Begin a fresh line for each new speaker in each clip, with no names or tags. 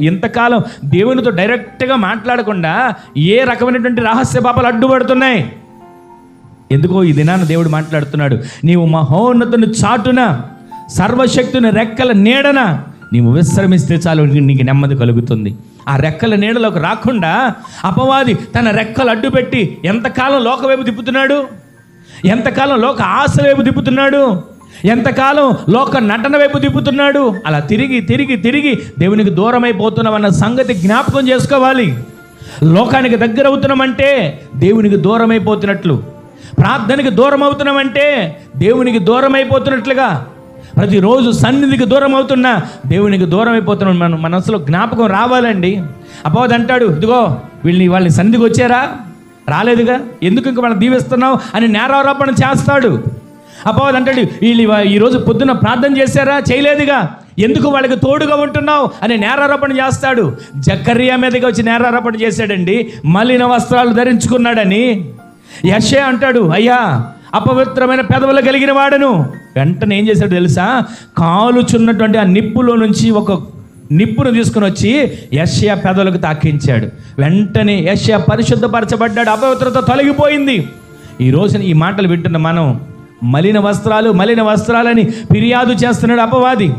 ఇంతకాలం దేవునితో డైరెక్ట్గా మాట్లాడకుండా ఏ రకమైనటువంటి రహస్య పాపాలు అడ్డుపడుతున్నాయి. ఎందుకో ఈ దినాన దేవుడు మాట్లాడుతున్నాడు. నీవు మహోన్నతుని చాటున సర్వశక్తుని రెక్కల నీడన నీవు విశ్రమిస్తే చాలు, నీకు నెమ్మది కలుగుతుంది. ఆ రెక్కల నీడలోకి రాకుండా అపవాది తన రెక్కలు అడ్డుపెట్టి ఎంతకాలం లోక వైపు తిప్పుతున్నాడు, ఎంతకాలం లోక ఆశ వైపు తిప్పుతున్నాడు, ఎంతకాలం లోక నటన వైపు తిప్పుతున్నాడు. అలా తిరిగి తిరిగి తిరిగి దేవునికి దూరం అయిపోతున్నామన్న సంగతి జ్ఞాపకం చేసుకోవాలి. లోకానికి దగ్గర అవుతున్నామంటే దేవునికి దూరం అయిపోతున్నట్లు, ప్రార్థనకి దూరం అవుతున్నామంటే దేవునికి దూరం అయిపోతున్నట్లుగా, ప్రతిరోజు సన్నిధికి దూరం అవుతున్నా దేవునికి దూరం అయిపోతున్నాం. మన మనసులో జ్ఞాపకం రావాలండి. అపవాది అంటాడు, ఇదిగో వాళ్ళని సన్నిధికి వచ్చారా, రాలేదుగా, ఎందుకు ఇంక మనం దీవిస్తున్నావు అని నేరారోపణ చేస్తాడు. అపవాది అంటాడు, వీళ్ళు ఈరోజు పొద్దున్న ప్రార్థన చేశారా, చేయలేదుగా, ఎందుకు వాళ్ళకి తోడుగా ఉంటున్నావు అని నేరారోపణ చేస్తాడు. జకర్యా మీదకి వచ్చి నేరారోపణ చేశాడండి, మలిన వస్త్రాలు ధరించుకున్నాడని. యెషయా అంటాడు, అయ్యా అపవిత్రమైన పెదవులు కలిగిన వాడను. వెంటనే ఏం చేశాడు తెలుసా, కాలుచున్నటువంటి ఆ నిప్పులో నుంచి ఒక నిప్పును తీసుకుని వచ్చి యెషయా పెదవులకు తాకించాడు. వెంటనే యెషయా పరిశుద్ధపరచబడ్డాడు, అపవిత్రత తొలగిపోయింది. ఈ రోజున ఈ మాటలు వింటున్న మనం మలిన వస్త్రాలని ఫిర్యాదు చేస్తున్నాడు అపవాది.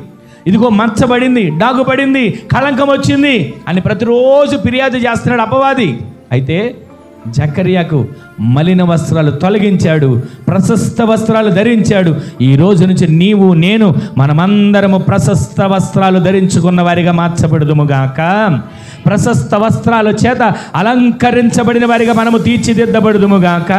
ఇదిగో మచ్చబడింది, డాగుపడింది, కళంకం వచ్చింది అని ప్రతిరోజు ఫిర్యాదు చేస్తున్నాడు అపవాది. అయితే జకర్యాకు మలిన వస్త్రాలు తొలగించాడు, ప్రశస్త వస్త్రాలు ధరించాడు. ఈ రోజు నుంచి నీవు నేను మనమందరము ప్రశస్త వస్త్రాలు ధరించుకున్న వారిగా మార్చబడుదుముగాక. ప్రశస్త వస్త్రాల చేత అలంకరించబడిన వారిగా మనము తీర్చిదిద్దబడుదుముగాక.